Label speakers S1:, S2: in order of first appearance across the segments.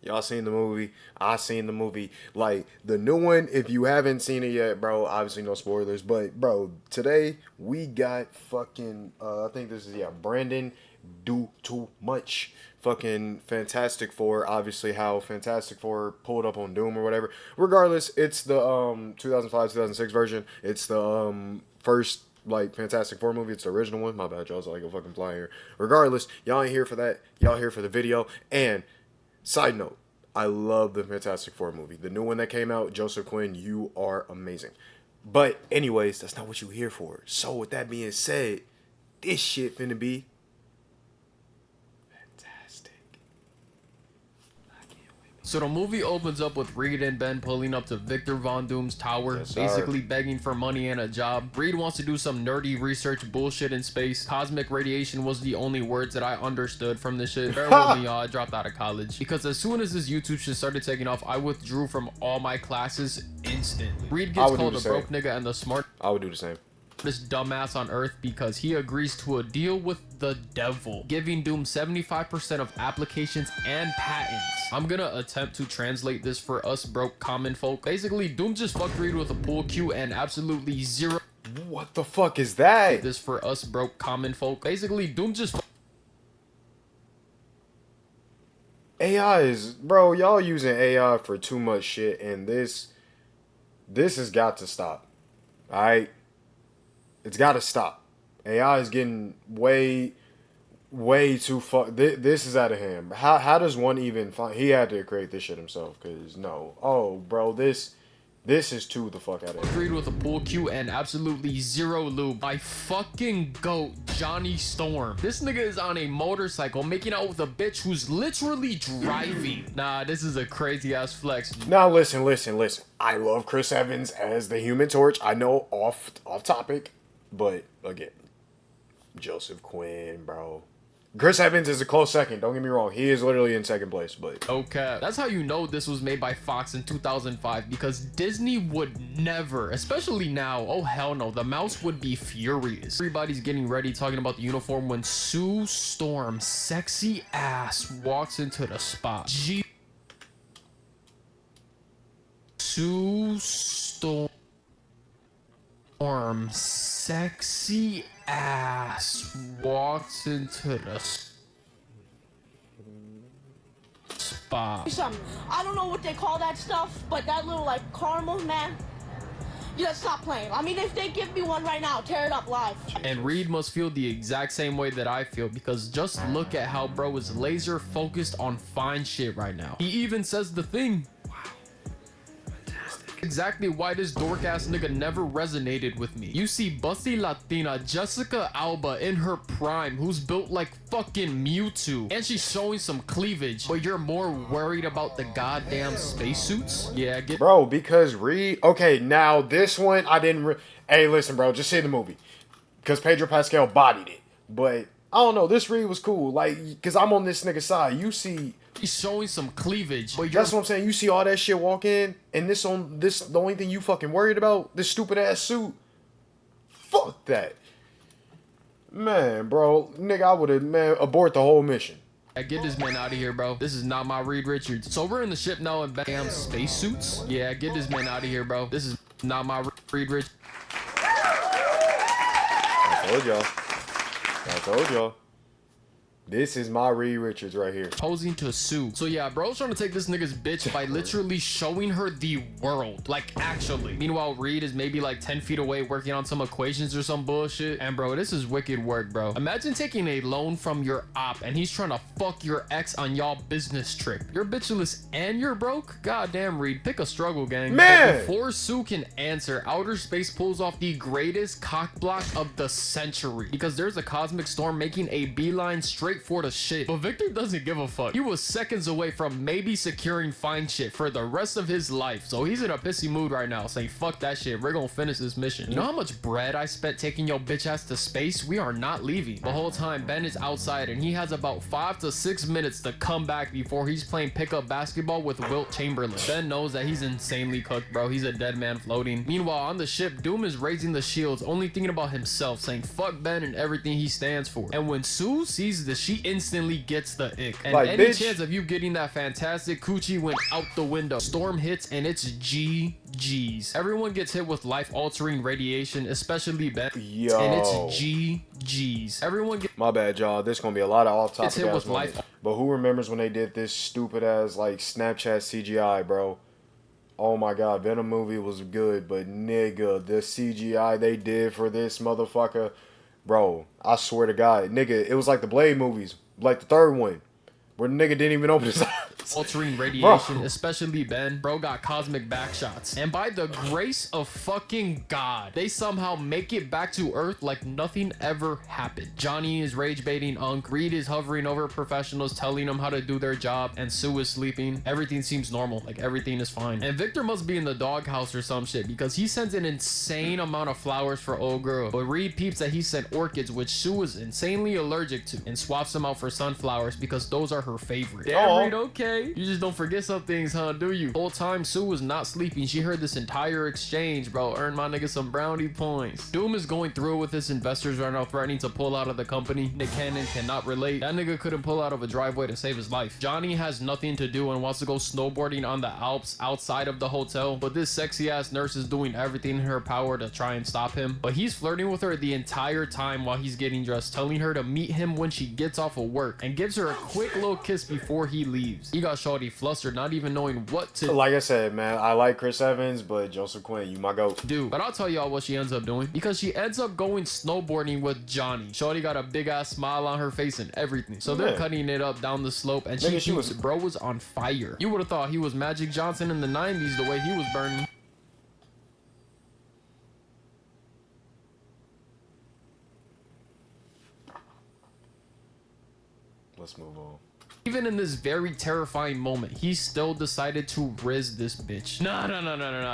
S1: Y'all seen the movie? I seen the movie. Like the new one, if you haven't seen it yet, bro, obviously no spoilers. But bro, today we got fucking I think this is Brandon do too much. Fucking Fantastic Four, obviously how Fantastic Four pulled up on Doom or whatever. Regardless, it's the 2005, 2006 version. It's the first like Fantastic Four movie. It's the original one. My bad, y'all. So like a fucking fly here. Regardless, y'all ain't here for that. Y'all here for the video. And side note, I love the Fantastic Four movie. The new one that came out, Joseph Quinn, you are amazing. But anyways, that's not what you here for. So with that being said, this shit finna be fantastic.
S2: So the movie opens up with Reed and Ben pulling up to Victor Von Doom's tower, basically begging for money and a job. Reed wants to do some nerdy research bullshit in space. Cosmic radiation was the only words that I understood from this shit. Bear with me, y'all, I dropped out of college. Because as soon as this YouTube shit started taking off, I withdrew from all my classes instantly. Reed gets called a broke nigga and the smart.
S1: I would do the same.
S2: This dumbass on earth because he agrees to a deal with the devil, giving Doom 75% of applications and patents. I'm gonna attempt to translate this for us broke common folk. Basically, Doom just fucked Reed with a pool cue and absolutely zero.
S1: What the fuck is that?
S2: This for us broke common folk. Basically, Doom just.
S1: AI is, bro, y'all using AI for too much shit, and this has got to stop. Alright? It's got to stop. AI is getting way too far. This is out of hand. How does one even find? He had to create this shit himself. Cause no. Oh, bro, this is too the fuck out of here.
S2: Agreed with a pool cue and absolutely zero lube. My fucking goat, Johnny Storm. This nigga is on a motorcycle making out with a bitch who's literally driving. Nah, this is a crazy ass flex.
S1: Now listen. I love Chris Evans as the Human Torch. I know off topic. But again, Joseph Quinn, bro. Chris Evans is a close second. Don't get me wrong. He is literally in second place, but
S2: okay. That's how you know this was made by Fox in 2005 because Disney would never, especially now, oh hell no, the mouse would be furious. Everybody's getting ready talking about the uniform when Sue Storm, sexy ass, walks into the spot. Sue Storm. Sexy ass walks into the spot.
S3: I don't know what they call that stuff, but that little like caramel, man. You gotta stop playing. I mean, if they give me one right now, tear it up live.
S2: And Reed must feel the exact same way that I feel because just look at how bro is laser focused on fine shit right now. He even says the thing. Exactly why this dork ass nigga never resonated with me. You see busty Latina Jessica Alba in her prime who's built like fucking Mewtwo and she's showing some cleavage, but you're more worried about the goddamn spacesuits? Yeah, get
S1: bro, because Reed, okay, now this one I didn't hey listen bro, just see the movie because Pedro Pascal bodied it, but I don't know, this Reed was cool, like, because I'm on this nigga's side. You see
S2: he's showing some cleavage, but
S1: that's what I'm saying. You see all that shit walk in, and this the only thing you fucking worried about, this stupid ass suit. Fuck that, man, bro. Nigga, I would have abort the whole mission.
S2: Get this man out of here, bro. This is not my Reed Richards. So we're in the ship now in damn spacesuits. Yeah, get this man out of here, bro. This is not my Reed Richards.
S1: I told y'all. This is my Reed Richards right here.
S2: Posing to Sue. So yeah, bro's trying to take this nigga's bitch by literally showing her the world. Like, actually. Meanwhile, Reed is maybe like 10 feet away working on some equations or some bullshit. And bro, this is wicked work, bro. Imagine taking a loan from your op and he's trying to fuck your ex on y'all business trip. You're bitchless and you're broke? Goddamn, Reed. Pick a struggle, gang.
S1: Man!
S2: But before Sue can answer, outer space pulls off the greatest cock block of the century. Because there's a cosmic storm making a beeline straight for the shit. But Victor doesn't give a fuck. He was seconds away from maybe securing fine shit for the rest of his life. So he's in a pissy mood right now saying, fuck that shit. We're gonna finish this mission. You know how much bread I spent taking your bitch ass to space? We are not leaving. The whole time Ben is outside and he has about 5 to 6 minutes to come back before he's playing pickup basketball with Wilt Chamberlain. Ben knows that he's insanely cooked, bro. He's a dead man floating. Meanwhile, on the ship, Doom is raising the shields, only thinking about himself, saying fuck Ben and everything he stands for. And when Sue sees the she instantly gets the ick. And
S1: Like,
S2: any
S1: bitch.
S2: chance of you getting that fantastic coochie went out the window. Storm hits and it's GG's. Everyone gets hit with life-altering radiation, especially Ben.
S1: Yo.
S2: And it's GG's. Everyone gets
S1: My bad, y'all. This gonna be a lot of off-topic
S2: hit
S1: ass
S2: with
S1: moments.
S2: life.
S1: But who remembers when they did this stupid ass like Snapchat CGI, bro? Oh my god, Venom movie was good, but nigga, the CGI they did for this motherfucker, bro, I swear to God, nigga, it was like the Blade movies, like the third one, where the nigga didn't even open his eyes.
S2: Altering radiation, especially Ben. Bro got cosmic backshots. And by the grace of fucking God, they somehow make it back to Earth like nothing ever happened. Johnny is rage baiting Unc. Reed is hovering over professionals, telling them how to do their job. And Sue is sleeping. Everything seems normal. Like everything is fine. And Victor must be in the doghouse or some shit because he sends an insane amount of flowers for old girl. But Reed peeps that he sent orchids, which Sue is insanely allergic to, and swaps them out for sunflowers because those are her favorite. Damn, Reed, okay. You just don't forget some things, huh? Do you? Whole time Sue was not sleeping. She heard this entire exchange, bro. Earn my nigga some brownie points. Doom is going through with his investors right now, threatening to pull out of the company. Nick Cannon cannot relate. That nigga couldn't pull out of a driveway to save his life. Johnny has nothing to do and wants to go snowboarding on the Alps outside of the hotel, but this sexy ass nurse is doing everything in her power to try and stop him. But he's flirting with her the entire time while he's getting dressed, telling her to meet him when she gets off of work, and gives her a quick little kiss before he leaves. He got shorty flustered, not even knowing what to
S1: Like I said, man, I like Chris Evans, but Joseph Quinn, you my goat.
S2: do. But I'll tell y'all what she ends up doing, because she ends up going snowboarding with Johnny. Shorty got a big ass smile on her face and everything. So they're cutting it up down the slope, and bro was on fire. You would have thought he was Magic Johnson in the 90s the way he was burning.
S1: Let's move on.
S2: Even in this very terrifying moment, he still decided to riz this bitch. Nah.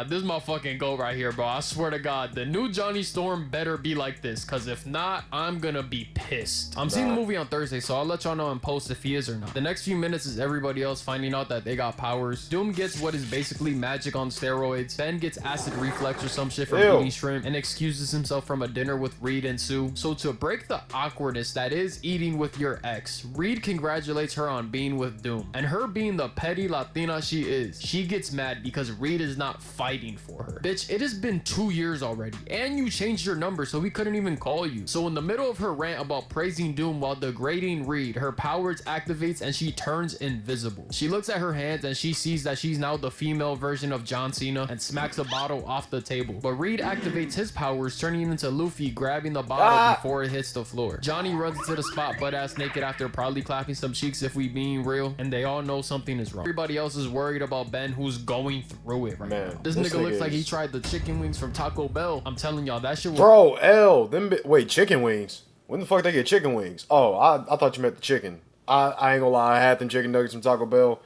S2: This motherfucking go right here, bro. I swear to God, the new Johnny Storm better be like this, because if not, I'm gonna be pissed. I'm seeing the movie on Thursday, so I'll let y'all know in post if he is or not. The next few minutes is everybody else finding out that they got powers. Doom gets what is basically magic on steroids. Ben gets acid reflex or some shit from eating shrimp, and excuses himself from a dinner with Reed and Sue. So to break the awkwardness that is eating with your ex, Reed congratulates her on being with Doom, and her being the petty Latina she is, she gets mad because Reed is not fighting for her. Bitch, it has been 2 years already, and you changed your number so we couldn't even call you. So in the middle of her rant about praising Doom while degrading Reed, her powers activates and she turns invisible. She looks at her hands and she sees that she's now the female version of John Cena and smacks a bottle off the table. But Reed activates his powers, turning into Luffy, grabbing the bottle before it hits the floor. Johnny runs into the spot butt ass naked after probably clapping some cheeks if we being real, and they all know something is wrong. Everybody else is worried about Ben, who's going through it right now. This nigga looks like he tried the chicken wings from Taco Bell. I'm telling y'all, that shit was...
S1: Bro, wait, chicken wings? When the fuck they get chicken wings? Oh, I thought you meant the chicken. I ain't gonna lie, I had them chicken nuggets from Taco Bell.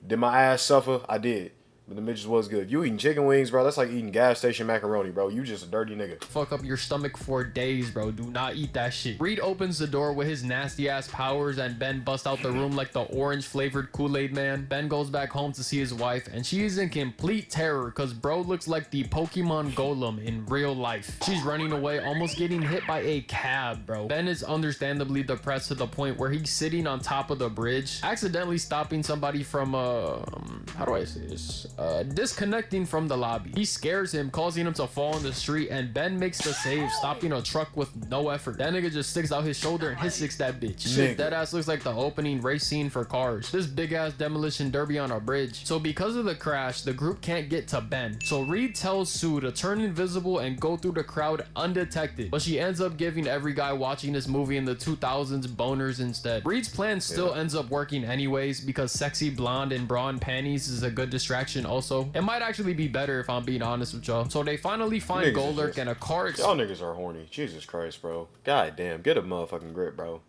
S1: Did my ass suffer? I did. But the midgets was good. If you eating chicken wings, bro, that's like eating gas station macaroni, bro. You just a dirty nigga.
S2: Fuck up your stomach for days, bro. Do not eat that shit. Reed opens the door with his nasty ass powers, and Ben busts out the room like the orange flavored Kool-Aid man. Ben goes back home to see his wife, and she is in complete terror because bro looks like the Pokemon Golem in real life. She's running away, almost getting hit by a cab, bro. Ben is understandably depressed to the point where he's sitting on top of the bridge, accidentally stopping somebody from how do I say this? Disconnecting from the lobby. He scares him, causing him to fall in the street, and Ben makes the save, stopping a truck with no effort. That nigga just sticks out his shoulder and hit six that bitch. Shit, that ass looks like the opening race scene for Cars. This big ass demolition derby on a bridge. So because of the crash, the group can't get to Ben. So Reed tells Sue to turn invisible and go through the crowd undetected, but she ends up giving every guy watching this movie in the 2000s boners instead. Reed's plan still ends up working anyways, because sexy blonde in bra and panties is a good distraction also. It might actually be better if I'm being honest with y'all. So they finally find Golurk and a car.
S1: Y'all niggas are horny. Jesus Christ, bro. God damn. Get a motherfucking grip, bro.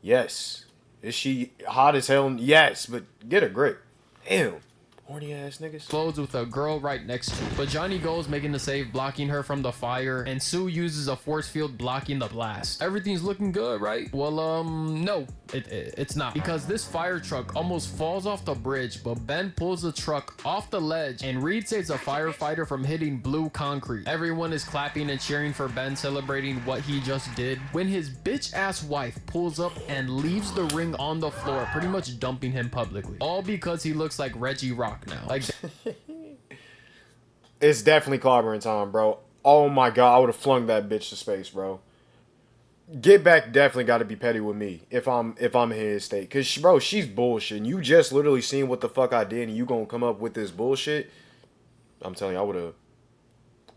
S1: Yes. Is she hot as hell? Yes, but get a grip. Damn. Horny ass niggas.
S2: Explodes with a girl right next to it. But Johnny goes making the save, blocking her from the fire, and Sue uses a force field blocking the blast. Everything's looking good, right? Well, no, it's not, because this fire truck almost falls off the bridge, but Ben pulls the truck off the ledge, and Reed saves a firefighter from hitting blue concrete. Everyone is clapping and cheering for Ben, celebrating what he just did, when his bitch ass wife pulls up and leaves the ring on the floor, pretty much dumping him publicly, all because he looks like Reggie Rock now. Like,
S1: it's definitely clobbering time, bro. Oh my god, I would have flung that bitch to space, bro. Get Back definitely got to be petty with me if I'm in his state, cause bro, she's bullshitting. You just literally seen what the fuck I did, and you gonna come up with this bullshit? I'm telling you, I would have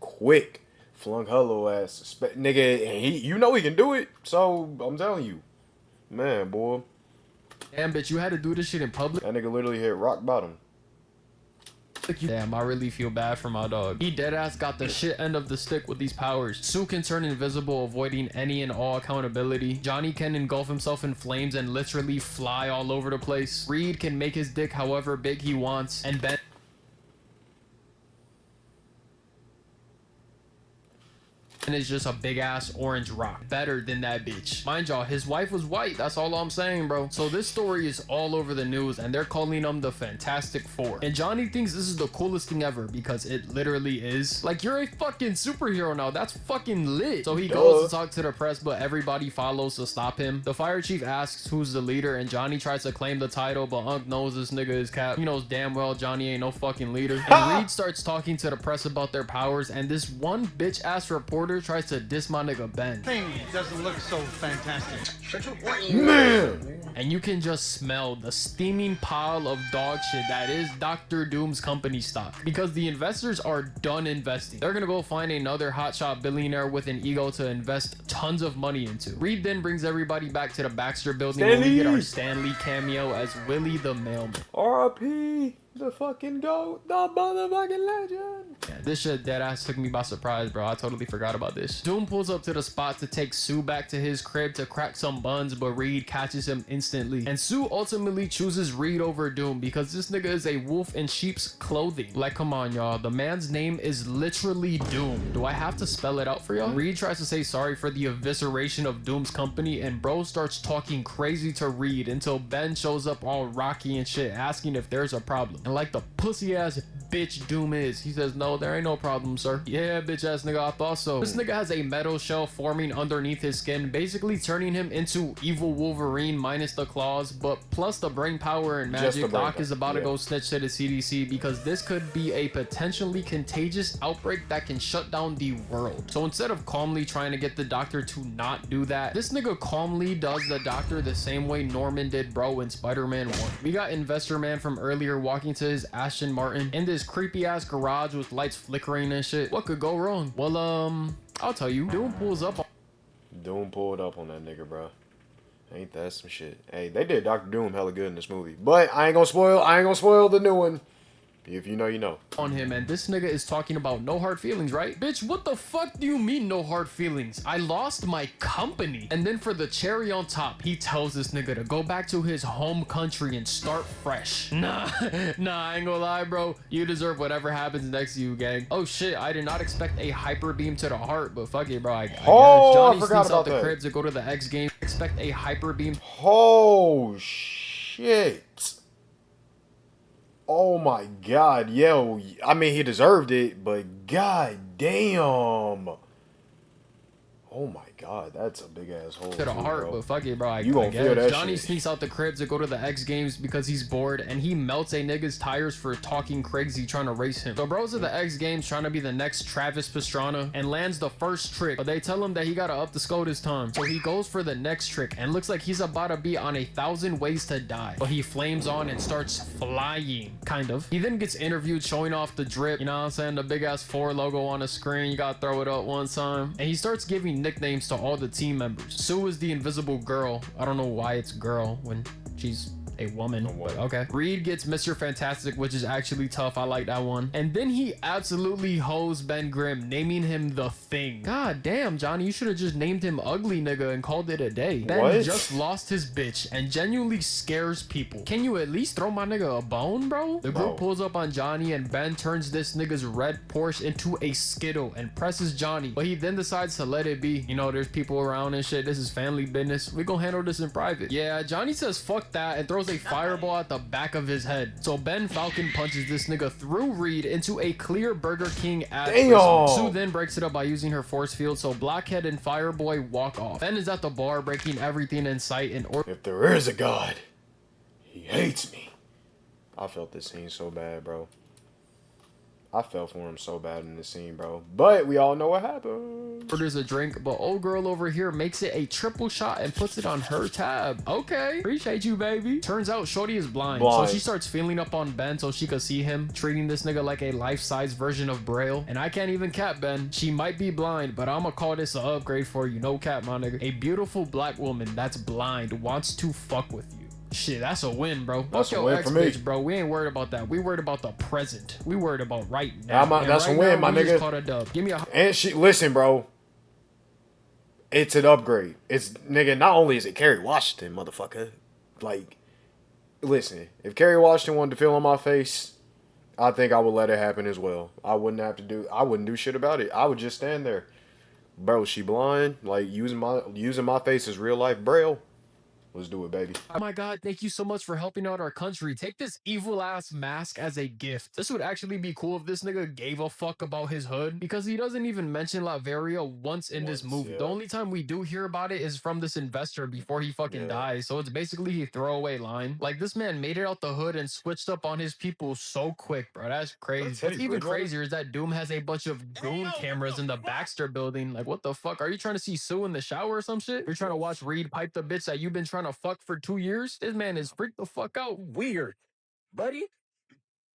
S1: quick flung her little ass, nigga. You know he can do it, so I'm telling you, man, boy.
S2: Damn, bitch, you had to do this shit in public.
S1: That nigga literally hit rock bottom.
S2: Damn, I really feel bad for my dog. He deadass got the shit end of the stick with these powers. Sue can turn invisible, avoiding any and all accountability. Johnny can engulf himself in flames and literally fly all over the place. Reed can make his dick however big he wants, and Ben and it's just a big ass orange rock, better than that bitch. Mind y'all, his wife was white, that's all I'm saying, bro. So this story is all over the news, and they're calling them the Fantastic Four, and Johnny thinks this is the coolest thing ever because it literally is. Like, you're a fucking superhero now, that's fucking lit. So he goes to talk to the press, but everybody follows to stop him. The fire chief asks who's the leader, and Johnny tries to claim the title, but Unc knows this nigga is cap. He knows damn well Johnny ain't no fucking leader. And Reed starts talking to the press about their powers, and this one bitch ass reporter tries to diss my nigga Ben.
S4: Thing doesn't look so fantastic.
S1: Man!
S2: And you can just smell the steaming pile of dog shit that is Dr. Doom's company stock, because the investors are done investing. They're gonna go find another hotshot billionaire with an ego to invest tons of money into. Reed then brings everybody back to the Baxter building where we get our Stan Lee cameo as Willie the Mailman.
S1: R.I.P. the fucking GOAT, the motherfucking legend.
S2: Yeah, this shit deadass took me by surprise, bro. I totally forgot about this. Doom pulls up to the spot to take Sue back to his crib to crack some buns, but Reed catches him instantly. And Sue ultimately chooses Reed over Doom because this nigga is a wolf in sheep's clothing. Like, come on, y'all. The man's name is literally Doom. Do I have to spell it out for y'all? Reed tries to say sorry for the evisceration of Doom's company, and bro starts talking crazy to Reed until Ben shows up all rocky and shit, asking if there's a problem. And like the pussy ass bitch Doom is, he says, no, there ain't no problem, sir. Yeah, bitch ass nigga, I thought so. This nigga has a metal shell forming underneath his skin, basically turning him into evil Wolverine minus the claws, but plus the brain power and magic. Doc is about to go snitch to the CDC because this could be a potentially contagious outbreak that can shut down the world. So instead of calmly trying to get the doctor to not do that, this nigga calmly does the doctor the same way Norman did, bro, in Spider-Man 1. We got Investor Man from earlier walking to his Aston Martin in this creepy ass garage with lights flickering and shit. What could go wrong? Well, I'll tell you. Doom pulled up on that nigga, bro. Ain't that some shit? Hey, they did Dr. Doom hella good in this movie, but I ain't gonna spoil the new one. If you know, you know. On him, and this nigga is talking about no hard feelings, right? Bitch, what the fuck do you mean no hard feelings? I lost my company. And then for the cherry on top, he tells this nigga to go back to his home country and start fresh. Nah, I ain't gonna lie, bro. You deserve whatever happens next to you, gang. Oh shit, I did not expect a hyper beam to the heart, but fuck it, bro. I guess. Johnny sneaks out the crib to go to the X Games. Expect a hyper beam. Oh shit. Oh my god, yo. I mean, he deserved it, but god damn. Oh my god, that's a big ass hole. To the heart, but fuck it, bro. You gonna feel that Johnny shit. Sneaks out the crib to go to the X Games because he's bored, and he melts a nigga's tires for talking crazy trying to race him. So bro's at the X Games trying to be the next Travis Pastrana and lands the first trick, but they tell him that he gotta up the score this time. So he goes for the next trick and looks like he's about to be on 1,000 ways to die, but he flames on and starts flying, kind of. He then gets interviewed showing off the drip, you know what I'm saying, the big ass 4 logo on the screen, you gotta throw it up one time, and he starts giving nicknames to all the team members. Sue is the invisible girl. I don't know why it's girl when she's a woman.
S1: woman.
S2: But okay. Reed gets Mr. Fantastic, which is actually tough. I like that one. And then he absolutely hoes Ben Grimm, naming him the Thing. God damn, Johnny, you should have just named him Ugly Nigga and called it a day. Ben
S1: What?
S2: just lost his bitch and genuinely scares people. Can you at least throw my nigga a bone, bro? The group pulls up on Johnny and Ben turns this nigga's red Porsche into a Skittle and presses Johnny, but he then decides to let it be. You know, there's people around and shit. This is family business. We gonna handle this in private. Yeah, Johnny says fuck that and throws a fireball at the back of his head. So Ben Falcon punches this nigga through Reed into a clear Burger King ass. Sue then breaks it up by using her force field, so Blockhead and Fireboy walk off. Ben is at the bar breaking everything in sight in order.
S1: If there is a God, he hates me. I felt this scene so bad, bro. I fell for him so bad in this scene, bro. But we all know what happened.
S2: Orders a drink, but old girl over here makes it a triple shot and puts it on her tab. Okay, appreciate you, baby. Turns out Shorty is blind, so she starts feeling up on Ben so she could see him, treating this nigga like a life-size version of Braille. And I can't even cap Ben. She might be blind, but I'ma call this an upgrade for you. No cap, my nigga. A beautiful black woman that's blind wants to fuck with you. Shit, that's a win, bro.
S1: That's
S2: Fuck
S1: a
S2: your
S1: win
S2: ex
S1: for me.
S2: bitch, bro. We ain't worried about that. We worried about the present. We worried about right now.
S1: That's
S2: right
S1: a win,
S2: now,
S1: my
S2: we just
S1: nigga.
S2: caught a dub. Give me a.
S1: And she, listen, bro. It's an upgrade. It's, nigga, not only is it Kerry Washington, motherfucker. Like, listen, if Kerry Washington wanted to fill on my face, I think I would let it happen as well. I wouldn't do shit about it. I would just stand there. Bro, she blind, like using my face as real life Braille. Let's do it, baby.
S2: Oh my god, thank you so much for helping out our country. Take this evil ass mask as a gift. This would actually be cool if this nigga gave a fuck about his hood, because he doesn't even mention Latveria once in this movie.
S1: Yeah.
S2: The only time we do hear about it is from this investor before he fucking dies. So it's basically a throwaway line. Like, this man made it out the hood and switched up on his people so quick, bro. That's crazy. What's even crazier is that Doom has a bunch of goon cameras in the Baxter building. Like, what the fuck? Are you trying to see Sue in the shower or some shit? You're trying to watch Reed pipe the bitch that you've been trying to fuck for 2 years? This man is freaked the fuck out. Weird, buddy.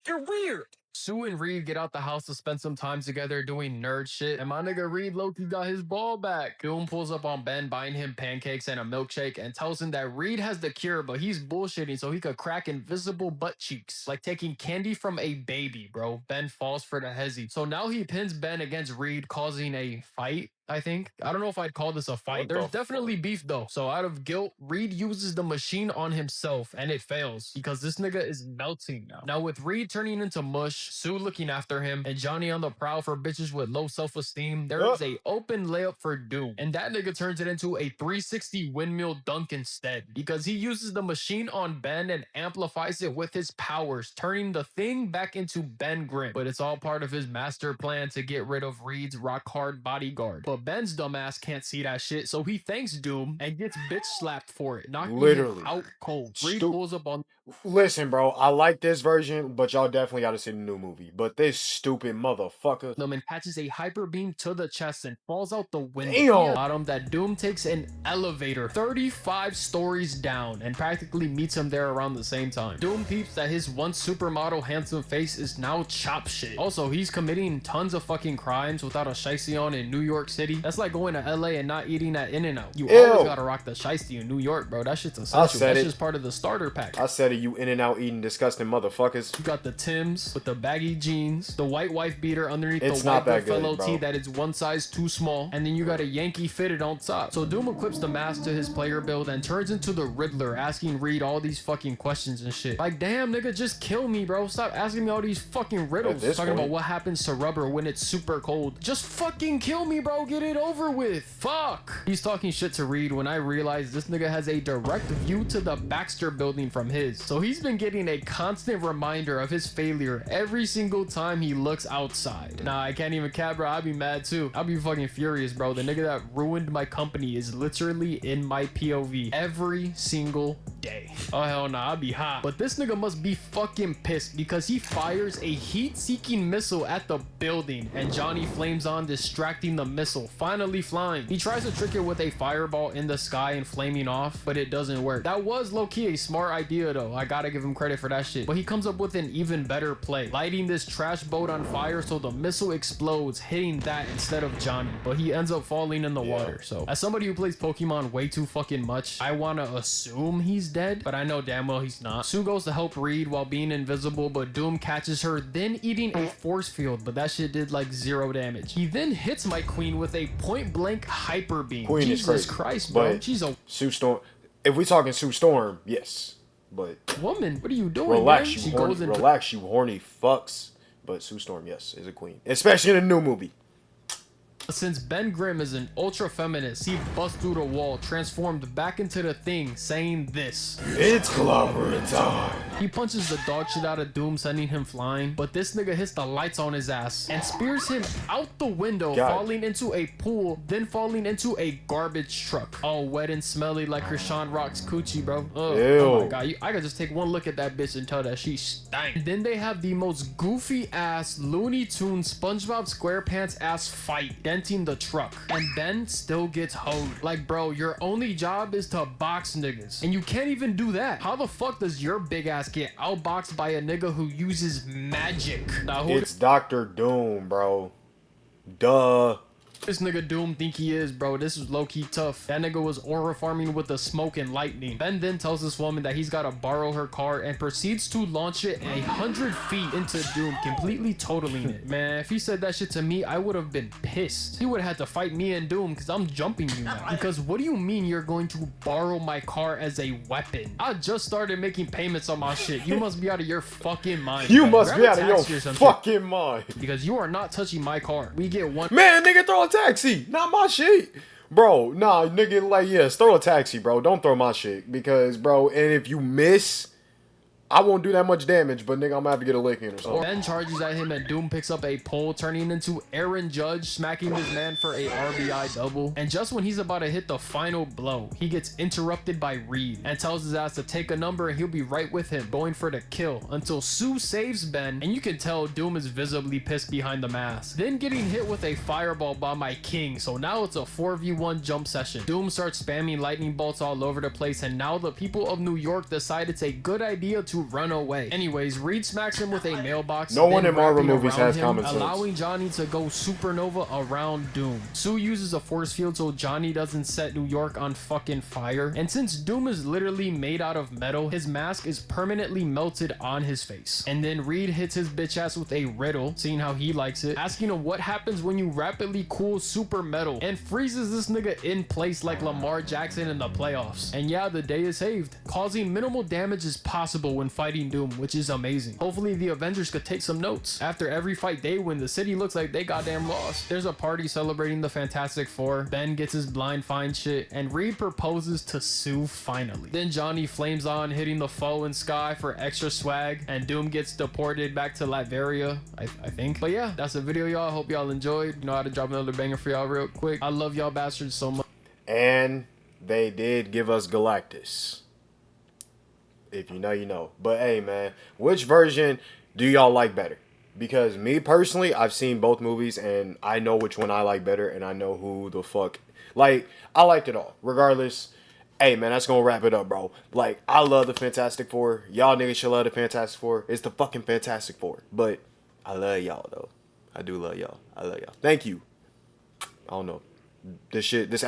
S2: You're weird. Sue and Reed get out the house to spend some time together doing nerd shit, and my nigga Reed Loki got his ball back. Doom pulls up on Ben, buying him pancakes and a milkshake, and tells him that Reed has the cure, but he's bullshitting so he could crack invisible butt cheeks, like taking candy from a baby, bro. Ben falls for the hezzy. So now he pins Ben against Reed, causing a fight, I think. I don't know if I'd call this a fight. There's definitely beef though. So out of guilt, Reed uses the machine on himself and it fails because this nigga is melting now. Now with Reed turning into mush, Sue looking after him, and Johnny on the prowl for bitches with low self-esteem, there is a open layup for Doom. And that nigga turns it into a 360 windmill dunk instead because he uses the machine on Ben and amplifies it with his powers, turning the Thing back into Ben Grimm. But it's all part of his master plan to get rid of Reed's rock hard bodyguard. But Ben's dumbass can't see that shit, so he thanks Doom and gets bitch slapped for it, knocking him out cold. Reed pulls up on.
S1: Listen, bro, I like this version, but y'all definitely got to see the new movie. But this stupid motherfucker
S2: them and catches a hyper beam to the chest and falls out the window.
S1: Damn.
S2: Bottom that Doom takes an elevator 35 stories down and practically meets him there around the same time. Doom peeps that his once supermodel handsome face is now chop shit. Also, he's committing tons of fucking crimes without a shiesty on in New York City. That's like going to LA and not eating at In-N-Out. You always gotta rock the shiesty in New York, bro. That shit's essential. That's just part of the starter pack.
S1: I said it, you In-N-Out eating disgusting motherfuckers.
S2: You got the Timbs with the baggy jeans, the white wife beater underneath
S1: It's
S2: the
S1: not
S2: white
S1: that good,
S2: fellow
S1: bro.
S2: tee that is one size too small, and then you got a Yankee fitted on top. So Doom equips the mask to his player build and turns into the Riddler, asking Reed all these fucking questions and shit. Like, damn, nigga, just kill me, bro. Stop asking me all these fucking riddles. Talking about what happens to rubber when it's super cold. Just fucking kill me, bro. Get it over with. Fuck. He's talking shit to Reed when I realize this nigga has a direct view to the Baxter building from his. So he's been getting a constant reminder of his failure every single time he looks outside. Nah, I can't even cap, bro. I'd be mad too. I'd be fucking furious, bro. The nigga that ruined my company is literally in my POV every single day. Oh, hell nah, I'd be hot. But this nigga must be fucking pissed because he fires a heat-seeking missile at the building and Johnny flames on, distracting the missile, finally flying. He tries to trick it with a fireball in the sky and flaming off, but it doesn't work. That was low-key a smart idea though. I gotta give him credit for that shit. But he comes up with an even better play, lighting this trash boat on fire so the missile explodes, hitting that instead of Johnny. But he ends up falling in the water. So as somebody who plays Pokemon way too fucking much, I wanna assume he's dead. dead, but I know damn well he's not. Sue goes to help Reed while being invisible, but Doom catches her, then eating a force field, but that shit did like 0 damage. He then hits my queen with a point blank hyper beam.
S1: Queen
S2: Jesus
S1: is crazy,
S2: Christ, bro.
S1: but
S2: She's a
S1: Sue Storm. If we talking Sue Storm, yes, but
S2: woman. What are you doing,
S1: relax,
S2: man?
S1: you
S2: She
S1: horny,
S2: goes into
S1: relax, you horny fucks. But Sue Storm, yes, is a queen, especially in a new movie.
S2: Since Ben Grimm is an ultra feminist, he busts through the wall, transformed back into the Thing, saying this.
S1: It's clobbering time.
S2: He punches the dog shit out of Doom, sending him flying, but this nigga hits the lights on his ass and spears him out the window, falling into a pool, then falling into a garbage truck. All wet and smelly like Krishan Rock's coochie, bro. Ugh. Oh my god, I could just take one look at that bitch and tell that she stank. Then they have the most goofy ass Looney Tunes SpongeBob SquarePants ass fight, denting the truck, and Ben still gets hoed. Like, bro, your only job is to box niggas, and you can't even do that. How the fuck does your big ass get outboxed by a nigga who uses magic? Now, who
S1: It's Dr. Doom, bro. Duh.
S2: this nigga Doom think he is, bro? This is low-key tough. That nigga was aura farming with the smoke and lightning. Ben then tells this woman that he's gotta borrow her car and proceeds to launch it 100 feet into Doom, completely totaling it. Man, if he said that shit to me, I would have been pissed. He would have had to fight me and Doom because I'm jumping you now. Because what do you mean you're going to borrow my car as a weapon? I just started making payments on my shit. You must be out of your fucking mind.
S1: You
S2: man.
S1: must
S2: Grab
S1: be
S2: a
S1: out of
S2: taxi
S1: your
S2: or some shit,
S1: fucking mind.
S2: because you are not touching my car. We get one.
S1: Man, nigga, throw a taxi. Not my shit. Bro, nah, nigga, like, yes, throw a taxi, bro. Don't throw my shit. Because, bro, and if you miss, I won't do that much damage, but nigga, I'm gonna have to get a lick in or something.
S2: Ben charges at him and Doom picks up a pole, turning into Aaron Judge, smacking his man for a RBI double. And just when he's about to hit the final blow, he gets interrupted by Reed and tells his ass to take a number and he'll be right with him, going for the kill until Sue saves Ben, and you can tell Doom is visibly pissed behind the mask. Then getting hit with a fireball by my king, so now it's a 4v1 jump session. Doom starts spamming lightning bolts all over the place, and now the people of New York decide it's a good idea to run away. Anyways, Reed smacks him with a mailbox.
S1: No one
S2: then
S1: in Marvel
S2: wrapping
S1: movies
S2: around
S1: has
S2: him,
S1: common sense.
S2: allowing Johnny to go supernova around Doom. Sue uses a force field so Johnny doesn't set New York on fucking fire. And since Doom is literally made out of metal, his mask is permanently melted on his face. And then Reed hits his bitch ass with a riddle, seeing how he likes it, asking him what happens when you rapidly cool super metal, and freezes this nigga in place like Lamar Jackson in the playoffs. And yeah, the day is saved. Causing minimal damage is possible when fighting Doom, which is amazing. Hopefully the Avengers could take some notes. After every fight they win, the city looks like they goddamn lost. There's a party celebrating the Fantastic Four. Ben gets his blind find shit, and Reed proposes to Sue finally. Then Johnny flames on, hitting the foe in Sky for extra swag, and Doom gets deported back to Latveria, I think. But yeah, that's the video, y'all. Hope y'all enjoyed. You know how to drop another banger for y'all real quick. I love y'all bastards so much.
S1: And they did give us Galactus. If you know, you know. But hey, man, which version do y'all like better? Because me personally, I've seen both movies and I know which one I like better, and I know who the fuck. Like, I liked it all. Regardless, hey, man, that's gonna wrap it up, bro. Like, I love the Fantastic Four. Y'all niggas should love the Fantastic Four. It's the fucking Fantastic Four. But I love y'all, though. I do love y'all. I love y'all. Thank you. I don't know. This